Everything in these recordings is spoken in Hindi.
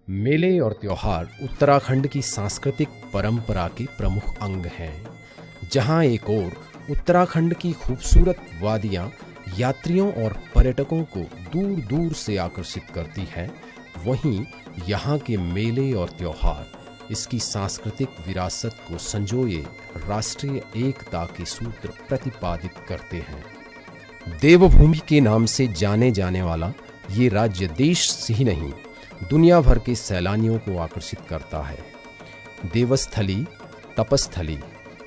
मेले और त्योहार उत्तराखंड की सांस्कृतिक परंपरा के प्रमुख अंग हैं। जहां एक ओर उत्तराखंड की खूबसूरत वादियां यात्रियों और पर्यटकों को दूर दूर से आकर्षित करती हैं, वहीं यहाँ के मेले और त्योहार इसकी सांस्कृतिक विरासत को संजोए राष्ट्रीय एकता के सूत्र प्रतिपादित करते हैं। देवभूमि के नाम से जाने जाने वाला ये राज्य देश से ही नहीं, दुनिया भर के सैलानियों को आकर्षित करता है। देवस्थली, तपस्थली,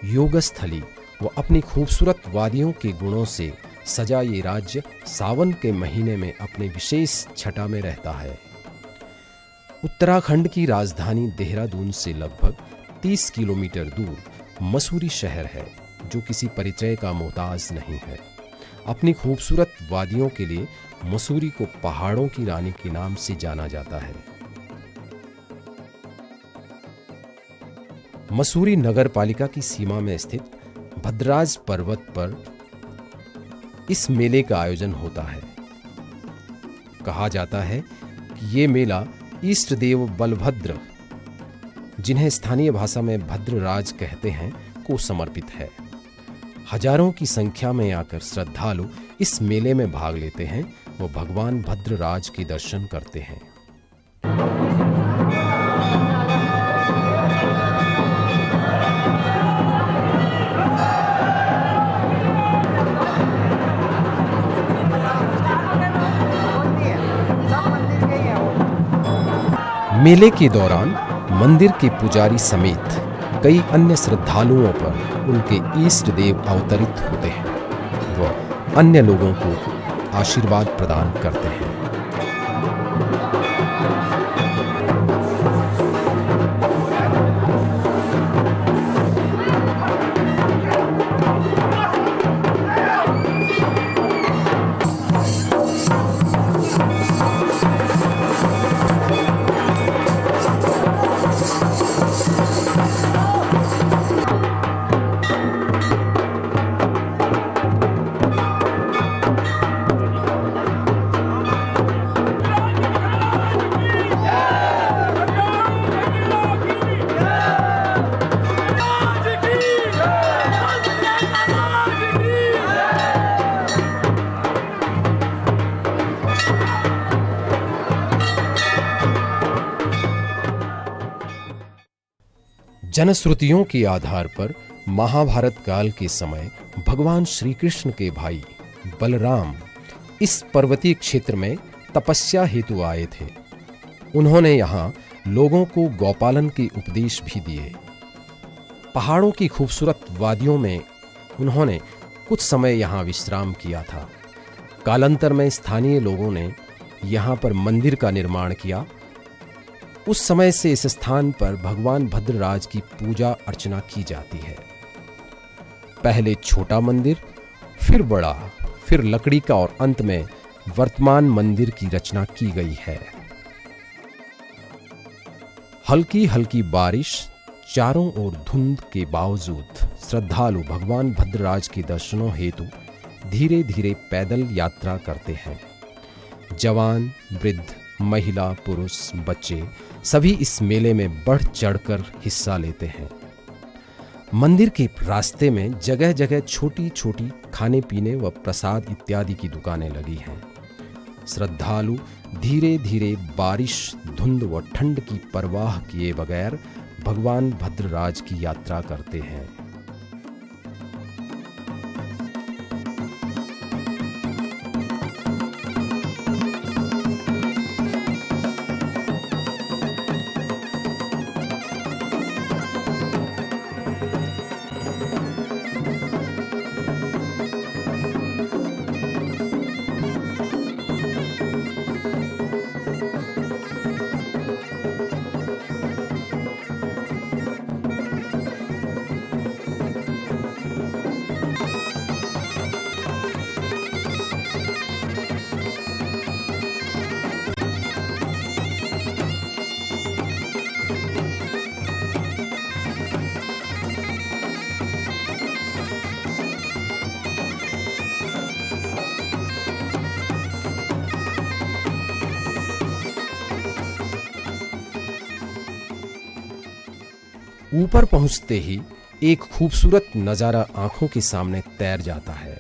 योगस्थली व अपनी खूबसूरत वादियों के गुणों से सजा ये राज्य सावन के महीने में अपने विशेष छटा में रहता है। उत्तराखंड की राजधानी देहरादून से लगभग 30 किलोमीटर दूर मसूरी शहर है, जो किसी परिचय का मोहताज नहीं है। अपनी खूबसूरत वादियों के लिए मसूरी को पहाड़ों की रानी के नाम से जाना जाता है। मसूरी नगर पालिका की सीमा में स्थित भद्रराज पर्वत पर इस मेले का आयोजन होता है। कहा जाता है कि ये मेला इष्ट देव बलभद्र, जिन्हें स्थानीय भाषा में भद्रराज कहते हैं, को समर्पित है। हजारों की संख्या में आकर श्रद्धालु इस मेले में भाग लेते हैं वो भगवान भद्रराज के दर्शन करते हैं। मेले के दौरान मंदिर के पुजारी समेत कई अन्य श्रद्धालुओं पर उनके इष्ट देव अवतरित होते हैं व अन्य लोगों को आशीर्वाद प्रदान करते हैं। जनश्रुतियों के आधार पर महाभारत काल के समय भगवान श्री कृष्ण के भाई बलराम इस पर्वतीय क्षेत्र में तपस्या हेतु आए थे। उन्होंने यहाँ लोगों को गौपालन के उपदेश भी दिए। पहाड़ों की खूबसूरत वादियों में उन्होंने कुछ समय यहाँ विश्राम किया था। कालांतर में स्थानीय लोगों ने यहाँ पर मंदिर का निर्माण किया। उस समय से इस स्थान पर भगवान भद्रराज की पूजा अर्चना की जाती है। पहले छोटा मंदिर, फिर बड़ा, फिर लकड़ी का और अंत में वर्तमान मंदिर की रचना की गई है। हल्की हल्की बारिश, चारों ओर धुंध के बावजूद श्रद्धालु भगवान भद्रराज के दर्शनों हेतु धीरे धीरे पैदल यात्रा करते हैं। जवान, वृद्ध, महिला, पुरुष, बच्चे सभी इस मेले में बढ़ चढ़कर हिस्सा लेते हैं। मंदिर के रास्ते में जगह जगह छोटी छोटी खाने पीने व प्रसाद इत्यादि की दुकानें लगी हैं। श्रद्धालु धीरे धीरे बारिश, धुंध व ठंड की परवाह किए बगैर भगवान भद्रराज की यात्रा करते हैं। ऊपर पहुंचते ही एक खूबसूरत नजारा आंखों के सामने तैर जाता है।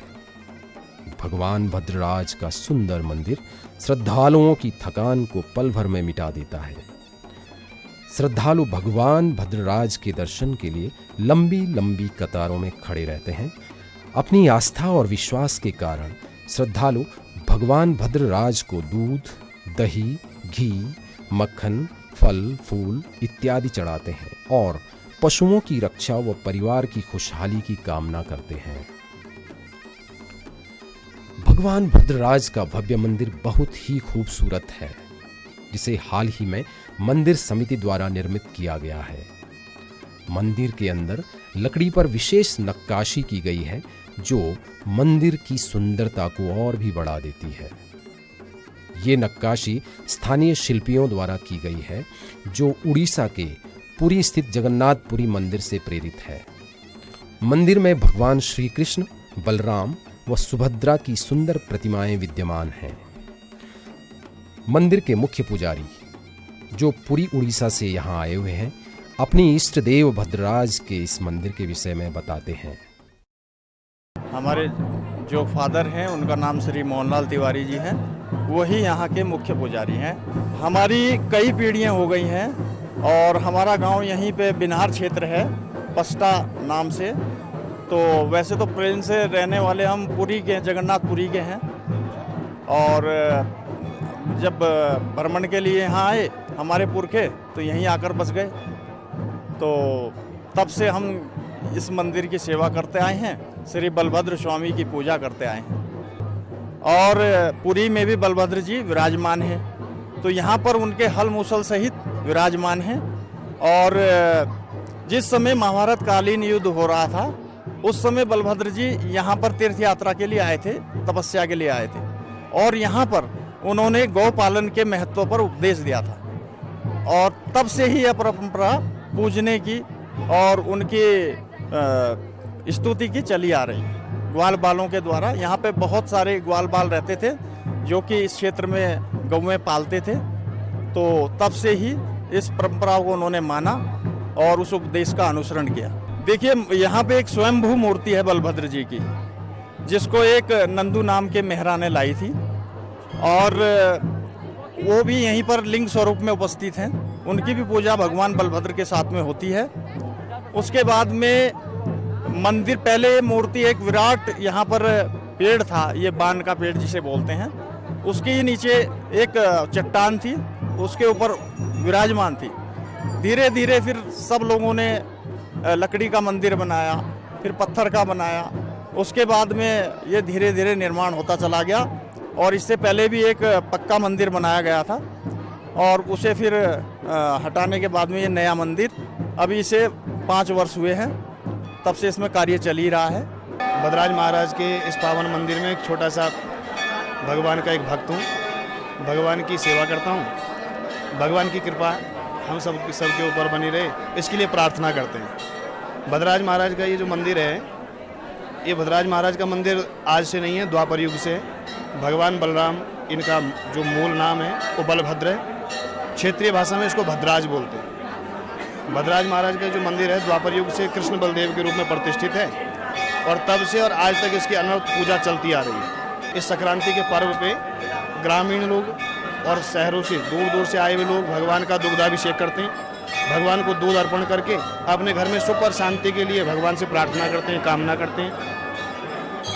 भगवान भद्रराज का सुंदर मंदिर श्रद्धालुओं की थकान को पल भर में मिटा देता है। श्रद्धालु भगवान भद्रराज के दर्शन के लिए लंबी लंबी कतारों में खड़े रहते हैं। अपनी आस्था और विश्वास के कारण श्रद्धालु भगवान भद्रराज को दूध, दही, घी, मक्खन, फल, फूल इत्यादि चढ़ाते हैं और पशुओं की रक्षा व परिवार की खुशहाली की कामना करते हैं। भगवान भद्रराज का भव्य मंदिर बहुत ही खूबसूरत है, जिसे हाल ही में मंदिर समिति द्वारा निर्मित किया गया है। मंदिर के अंदर लकड़ी पर विशेष नक्काशी की गई है, जो मंदिर की सुंदरता को और भी बढ़ा देती है। ये नक्काशी स्थानीय शिल्पियों द्वारा की गई है, जो उड़ीसा के पुरी स्थित जगन्नाथपुरी मंदिर से प्रेरित है। मंदिर में भगवान श्री कृष्ण, बलराम व सुभद्रा की सुंदर प्रतिमाएं विद्यमान हैं। मंदिर के मुख्य पुजारी, जो पुरी उड़ीसा से यहाँ आए हुए हैं, अपनी इष्ट देव भद्रराज के इस मंदिर के विषय में बताते हैं। हमारे जो फादर हैं उनका नाम श्री मोहनलाल तिवारी जी हैं, वही यहाँ के मुख्य पुजारी हैं। हमारी कई पीढ़ियाँ हो गई हैं और हमारा गांव यहीं पे बिनहार क्षेत्र है, पस्टा नाम से। तो वैसे तो प्रेम से रहने वाले हम पुरी के, जगन्नाथपुरी के हैं। और जब भ्रमण के लिए यहाँ आए हमारे पुरखे, तो यहीं आकर बस गए। तो तब से हम इस मंदिर की सेवा करते आए हैं, श्री बलभद्र स्वामी की पूजा करते आए हैं। और पुरी में भी बलभद्र जी विराजमान हैं, तो यहाँ पर उनके हल मूसल सहित विराजमान हैं। और जिस समय महाभारत कालीन युद्ध हो रहा था, उस समय बलभद्र जी यहाँ पर तीर्थ यात्रा के लिए आए थे, तपस्या के लिए आए थे। और यहाँ पर उन्होंने गौ पालन के महत्व पर उपदेश दिया था। और तब से ही यह परंपरा पूजने की और उनकी स्तुति की चली आ रही है ग्वाल बालों के द्वारा। यहाँ पे बहुत सारे ग्वाल बाल रहते थे, जो कि इस क्षेत्र में गौएं पालते थे। तो तब से ही इस परंपरा को उन्होंने माना और उस उपदेश का अनुसरण किया। देखिए, यहाँ पे एक स्वयंभू मूर्ति है बलभद्र जी की, जिसको एक नंदू नाम के मेहरा ने लाई थी, और वो भी यहीं पर लिंग स्वरूप में उपस्थित हैं। उनकी भी पूजा भगवान बलभद्र के साथ में होती है। उसके बाद में मंदिर, पहले मूर्ति एक विराट यहाँ पर पेड़ था, ये बान का पेड़ जिसे बोलते हैं, उसके नीचे एक चट्टान थी, उसके ऊपर विराजमान थी। धीरे धीरे फिर सब लोगों ने लकड़ी का मंदिर बनाया, फिर पत्थर का बनाया। उसके बाद में ये धीरे धीरे निर्माण होता चला गया। और इससे पहले भी एक पक्का मंदिर बनाया गया था, और उसे फिर हटाने के बाद में ये नया मंदिर, अभी इसे 5 वर्ष हुए हैं, तब से इसमें कार्य चल ही रहा है। भद्रराज महाराज के इस पावन मंदिर में एक छोटा सा भगवान का एक भक्त हूँ, भगवान की सेवा करता हूँ। भगवान की कृपा हम सबके ऊपर बनी रहे, इसके लिए प्रार्थना करते हैं। भद्रराज महाराज का ये जो मंदिर है, ये भद्रराज महाराज का मंदिर आज से नहीं है, द्वापर युग से। भगवान बलराम, इनका जो मूल नाम है वो बलभद्र है, क्षेत्रीय भाषा में इसको भद्रराज बोलते हैं। भद्रराज महाराज का जो मंदिर है, द्वापर युग से कृष्ण बलदेव के रूप में प्रतिष्ठित है, और तब से और आज तक इसकी अनवरत पूजा चलती आ रही है। इस संक्रांति के पर्व पे ग्रामीण लोग और शहरों से, दूर दूर से आए हुए लोग भगवान का दुग्धाभिषेक करते हैं। भगवान को दूध अर्पण करके अपने घर में सुख और शांति के लिए भगवान से प्रार्थना करते हैं, कामना करते हैं।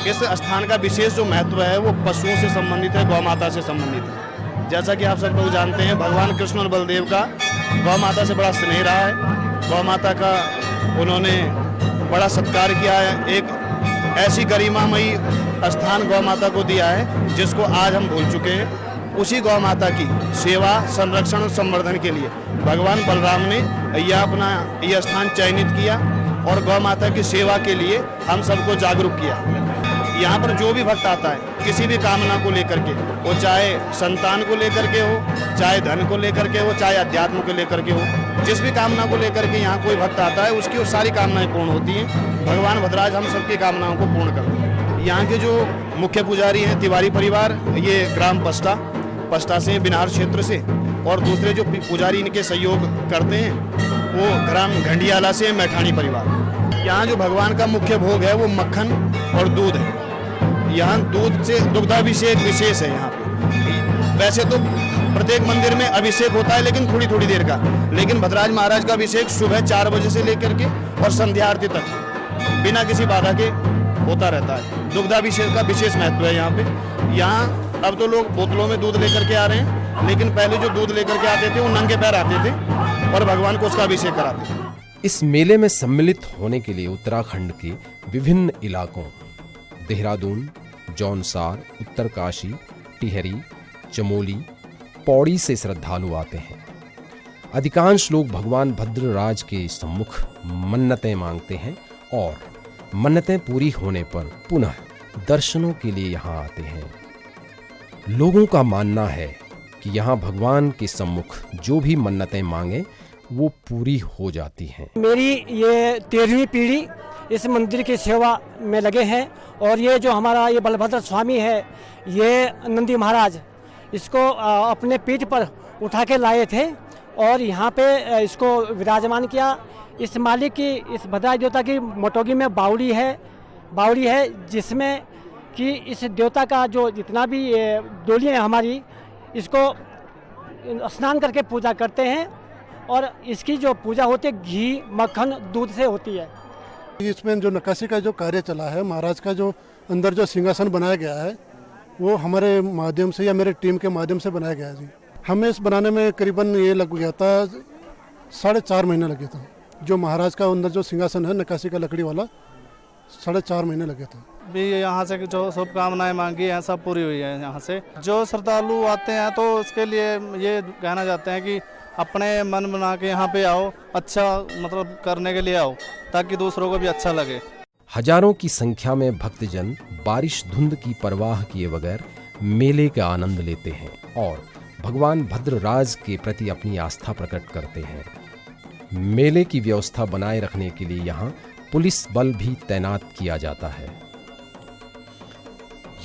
इस स्थान का विशेष जो महत्व है वो पशुओं से संबंधित है, गौ माता से संबंधित है। जैसा कि आप सब लोग जानते हैं, भगवान कृष्ण और बलदेव का गौ माता से बड़ा स्नेह रहा है। गौ माता का उन्होंने बड़ा सत्कार किया है। एक ऐसी गरिमामयी स्थान गौ माता को दिया है जिसको आज हम भूल चुके हैं। उसी गौ माता की सेवा, संरक्षण और संवर्धन के लिए भगवान बलराम ने यह स्थान चयनित किया और गौ माता की सेवा के लिए हम सबको जागरूक किया। यहाँ पर जो भी भक्त आता है, किसी भी कामना को लेकर के, वो चाहे संतान को लेकर के हो, चाहे धन को लेकर के हो, चाहे अध्यात्म को लेकर के हो, जिस भी कामना को लेकर के यहाँ कोई भक्त आता है, उसकी वो सारी कामनाएं पूर्ण होती हैं। भगवान भद्रराज हम सबकी कामनाओं को पूर्ण करते हैं। यहाँ के जो मुख्य पुजारी हैं, तिवारी परिवार, ये ग्राम पस्टा से, बिनहार क्षेत्र से, और दूसरे जो पुजारी इनके सहयोग करते हैं वो ग्राम घंडियाला से मैठाणी परिवार। यहाँ जो भगवान का मुख्य भोग है वो मक्खन और दूध है। यहाँ दूध से दुग्धाभिषेक विशेष है यहाँ पे। वैसे तो प्रत्येक मंदिर में अभिषेक होता है लेकिन थोड़ी थोड़ी देर का, लेकिन भद्रराज महाराज का अभिषेक सुबह 4 बजे से लेकर के और संध्या आरती तक बिना किसी बाधा के होता रहता है। दुग्धाभिषेक का विशेष महत्व है यहाँ पे। यहाँ अब तो लोग बोतलों में दूध लेकर के आ रहे हैं, लेकिन पहले जो दूध लेकर के आते थे वो नंगे पैर आते थे और भगवान को उसका अभिषेक कराते थे। इस मेले में सम्मिलित होने के लिए उत्तराखंड के विभिन्न इलाकों देहरादून, जौनसार, उत्तरकाशी, टिहरी, चमोली, पौड़ी से श्रद्धालु आते हैं। अधिकांश लोग भगवान भद्रराज के सम्मुख मन्नतें मांगते हैं और मन्नतें पूरी होने पर पुनः दर्शनों के लिए यहाँ आते हैं। लोगों का मानना है कि यहाँ भगवान के सम्मुख जो भी मन्नतें मांगे वो पूरी हो जाती हैं। मेरी ये 13वीं पीढ़ी इस मंदिर की सेवा में लगे हैं और ये जो हमारा ये बलभद्र स्वामी है, ये नंदी महाराज इसको अपने पीठ पर उठा के लाए थे और यहाँ पे इसको विराजमान किया। इस मालिक की, इस भद्रराज देवता की मोटोगी में बावड़ी है जिसमें कि इस देवता का जो जितना भी डोलियाँ हैं हमारी, इसको स्नान करके पूजा करते हैं और इसकी जो पूजा होती है घी, मक्खन, दूध से होती है। इसमें जो नक्काशी का जो कार्य चला है, महाराज का जो अंदर जो सिंहासन बनाया गया है वो हमारे माध्यम से या मेरे टीम के माध्यम से बनाया गया है जी। हमें इस बनाने में करीबन ये लग गया था 4.5 महीने लगे थे। जो महाराज का अंदर जो सिंहासन है नक्काशी का लकड़ी वाला 4.5 महीने लगे थे। भी यहाँ से जो शुभकामनाएं मांगी हैं सब पूरी हुई है। यहाँ से जो श्रद्धालु आते हैं तो उसके लिए ये कहना चाहते हैं कि अपने मन बना के यहाँ पे आओ, अच्छा मतलब करने के लिए आओ ताकि दूसरों को भी अच्छा लगे। हजारों की संख्या में भक्तजन बारिश धुंध की परवाह किए बगैर मेले का आनंद लेते हैं और भगवान भद्रराज के प्रति अपनी आस्था प्रकट करते हैं। मेले की व्यवस्था बनाए रखने के लिए यहाँ पुलिस बल भी तैनात किया जाता है।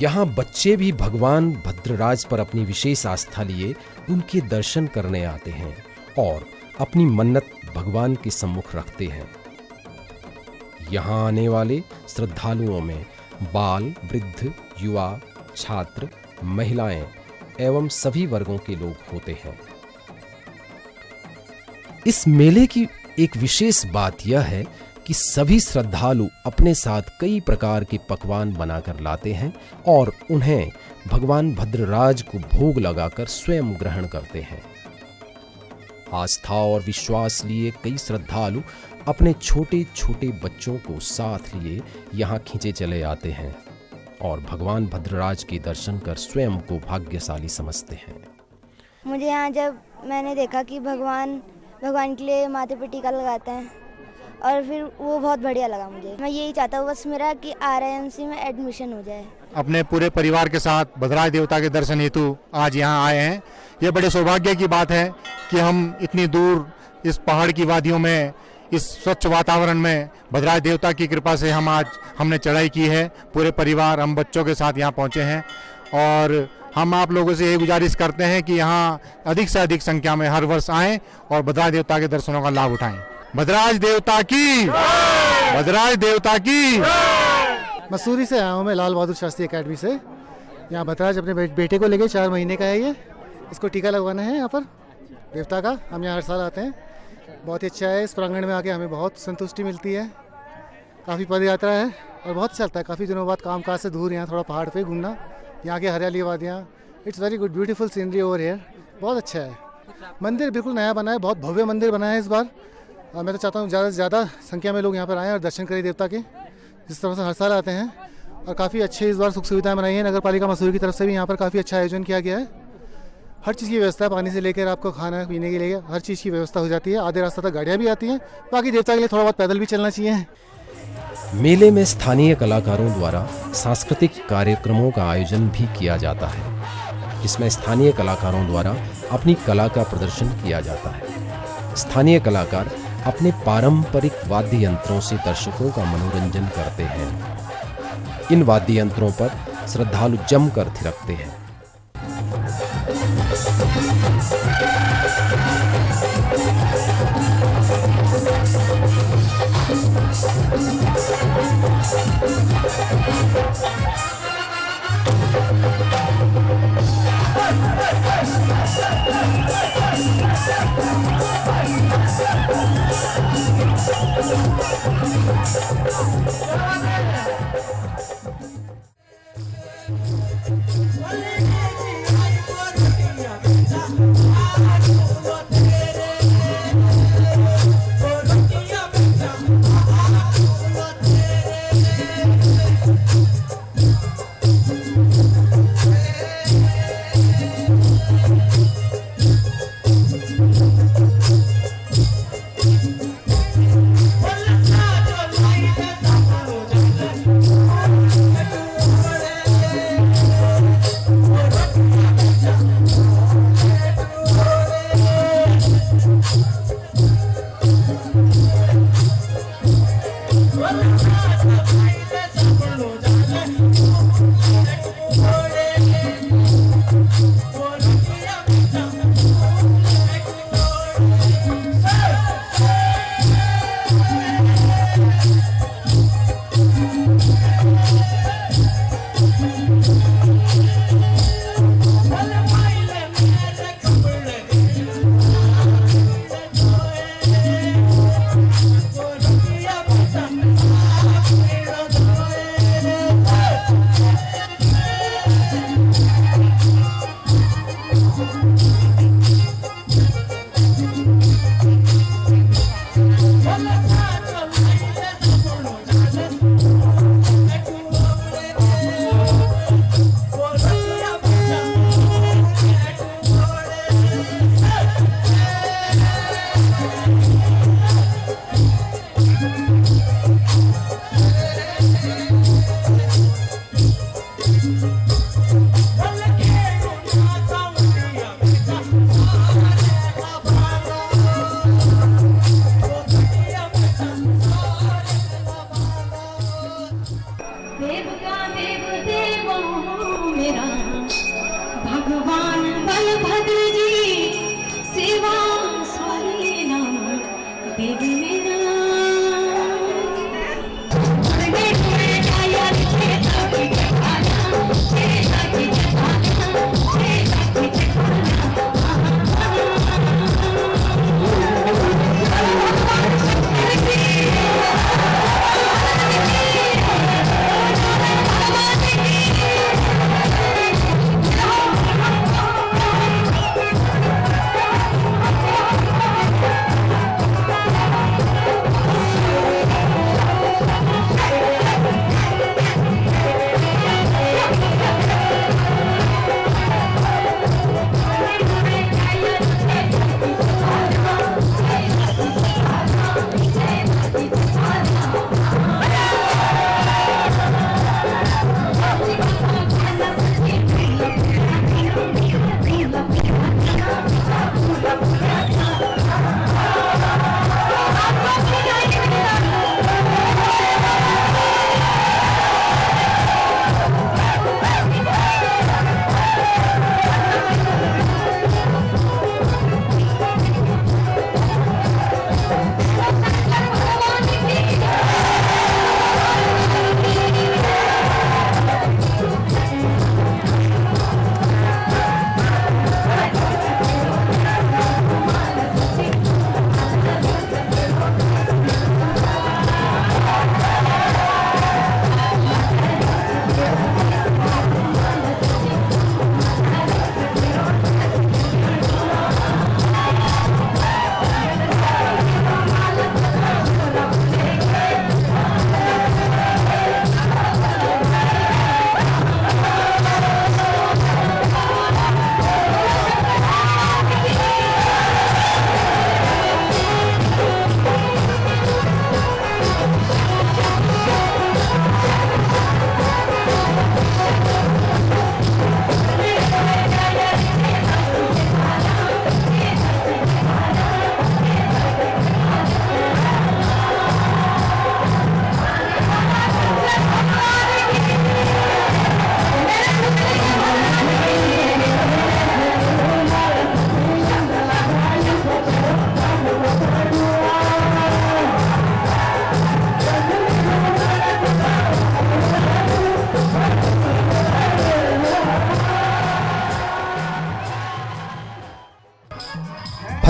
यहाँ बच्चे भी भगवान भद्रराज पर अपनी विशेष आस्था लिए उनके दर्शन करने आते हैं और अपनी मन्नत भगवान के सम्मुख रखते हैं। यहाँ आने वाले श्रद्धालुओं में बाल, वृद्ध, युवा, छात्र, महिलाएं एवं सभी वर्गों के लोग होते हैं। इस मेले की एक विशेष बात यह है कि सभी श्रद्धालु अपने साथ कई प्रकार के पकवान बनाकर लाते हैं और उन्हें भगवान भद्रराज को भोग लगाकर स्वयं ग्रहण करते हैं। आस्था और विश्वास लिए कई श्रद्धालु अपने छोटे छोटे बच्चों को साथ लिए यहाँ खींचे चले आते हैं और भगवान भद्रराज के दर्शन कर स्वयं को भाग्यशाली समझते हैं। मुझे यहाँ जब मैंने देखा कि भगवान के लिए माथे पे टीका लगाते हैं और फिर वो बहुत बढ़िया लगा मुझे। मैं यही चाहता हूँ बस मेरा कि RIMC में एडमिशन हो जाए। अपने पूरे परिवार के साथ भद्रराज देवता के दर्शन हेतु आज यहाँ आए हैं। ये बड़े सौभाग्य की बात है कि हम इतनी दूर इस पहाड़ की वादियों में, इस स्वच्छ वातावरण में भद्रराज देवता की कृपा से हमने चढ़ाई की है। पूरे परिवार, हम बच्चों के साथ यहाँ पहुँचे हैं और हम आप लोगों से ये गुजारिश करते हैं कि यहाँ अधिक से अधिक संख्या में हर वर्ष आएं और भद्रराज देवता के दर्शनों का लाभ उठाएं। भद्रराज देवता की, भद्रराज देवता की। मसूरी से आया हूँ मैं, लाल बहादुर शास्त्री एकेडमी से। यहाँ भद्रराज अपने बेटे को लेके 4 महीने का है ये, इसको टीका लगवाना है यहाँ पर देवता का। हम यहाँ हर साल आते हैं, बहुत ही अच्छा है। इस प्रांगण में आके हमें बहुत संतुष्टि मिलती है। काफ़ी पद यात्रा है और बहुत चलता है। काफ़ी दिनों बाद काम काज से दूर यहाँ थोड़ा पहाड़ पे घूमना, यहाँ के हरियाली वादियाँ, it's very good, beautiful scenery over here. बहुत अच्छा है। मंदिर बिल्कुल नया बना है, बहुत भव्य मंदिर बना है इस बार। और मैं तो चाहता हूँ ज़्यादा से ज़्यादा संख्या में लोग यहाँ पर आएँ और दर्शन करें देवता के, जिस तरह से हर साल आते हैं। और काफ़ी अच्छे इस बार सुख सुविधाएं बनाई हैं। नगर पालिका मसूरी की तरफ से भी यहाँ पर काफ़ी अच्छा आयोजन किया गया है। हर चीज़ की व्यवस्था, पानी से लेकर आपको खाना पीने के लिए हर चीज़ की व्यवस्था हो जाती है। आधे रास्ते तक गाड़ियाँ भी आती हैं। बाकी देवता के लिए थोड़ा बहुत पैदल भी चलना चाहिए। मेले में स्थानीय कलाकारों द्वारा सांस्कृतिक कार्यक्रमों का आयोजन भी किया जाता है, जिसमें स्थानीय कलाकारों द्वारा अपनी कला का प्रदर्शन किया जाता है। स्थानीय कलाकार अपने पारंपरिक वाद्य यंत्रों से दर्शकों का मनोरंजन करते हैं। इन वाद्य यंत्रों पर श्रद्धालु जमकर थिरकते हैं।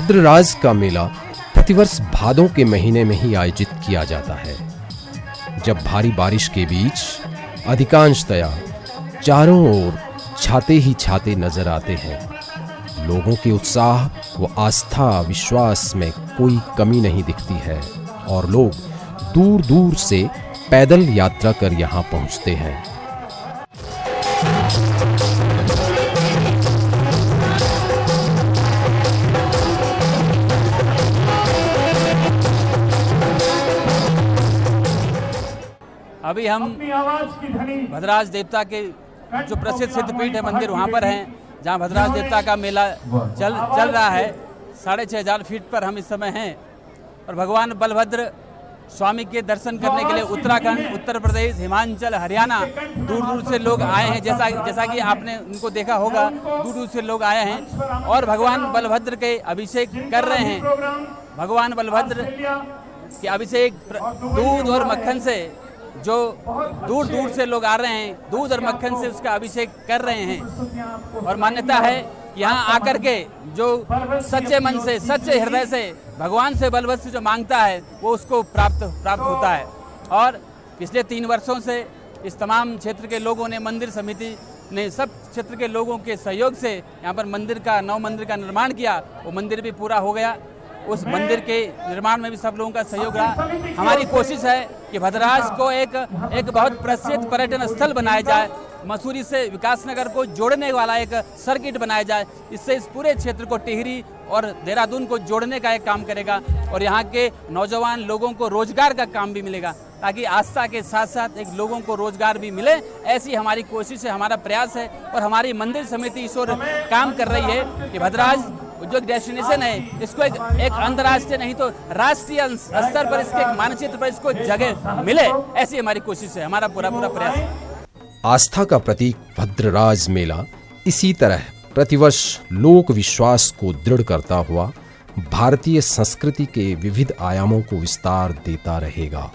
भद्रराज का मेला प्रतिवर्ष भादों के महीने में ही आयोजित किया जाता है, जब भारी बारिश के बीच अधिकांशतया चारों ओर छाते ही छाते नजर आते हैं। लोगों के उत्साह व आस्था विश्वास में कोई कमी नहीं दिखती है और लोग दूर दूर से पैदल यात्रा कर यहाँ पहुँचते हैं। अभी हम भद्रराज देवता के जो प्रसिद्ध सिद्धपीठ है मंदिर वहाँ पर हैं, जहाँ भद्रराज देवता का मेला चल रहा है। 6500 फीट पर हम इस समय हैं और भगवान बलभद्र स्वामी के दर्शन करने के लिए उत्तराखंड, उत्तर प्रदेश, हिमाचल, हरियाणा दूर दूर से लोग आए हैं। जैसा कि आपने उनको देखा होगा, दूर दूर से लोग आए हैं और भगवान बलभद्र के अभिषेक कर रहे हैं। भगवान बलभद्र के अभिषेक दूध और मक्खन से, जो दूर दूर से लोग आ रहे हैं, दूध और मक्खन से उसका अभिषेक कर रहे हैं। और मान्यता है यहाँ आकर के जो सच्चे मन से, सच्चे हृदय से भगवान से बलभद्र से जो मांगता है वो उसको प्राप्त होता है। और पिछले 3 वर्षों से इस तमाम क्षेत्र के लोगों ने, मंदिर समिति ने, सब क्षेत्र के लोगों के सहयोग से यहाँ पर नव मंदिर का निर्माण किया। वो मंदिर भी पूरा हो गया। उस मंदिर के निर्माण में भी सब लोगों का सहयोग रहा। हमारी कोशिश है कि भद्रराज को एक बहुत प्रसिद्ध पर्यटन स्थल बनाया जाए। मसूरी से विकासनगर को जोड़ने वाला एक सर्किट बनाया जाए। इससे इस पूरे क्षेत्र को, टिहरी और देहरादून को जोड़ने का एक काम करेगा और यहाँ के नौजवान लोगों को रोजगार का काम भी मिलेगा, ताकि आस्था के साथ साथ एक लोगों को रोजगार भी मिले। ऐसी हमारी कोशिश है, हमारा प्रयास है और हमारी मंदिर समिति इस ओर काम कर रही है कि भद्रराज जो डेस्टिनेशन है इसको एक अंतर्राष्ट्रीय नहीं तो राष्ट्रीय स्तर पर, इसके मानचित्र पर इसको जगह मिले। ऐसी हमारी कोशिश है, हमारा पूरा प्रयास है। आस्था का प्रतीक भद्रराज मेला इसी तरह प्रतिवर्ष लोक विश्वास को दृढ़ करता हुआ भारतीय संस्कृति के विविध आयामों को विस्तार देता रहेगा।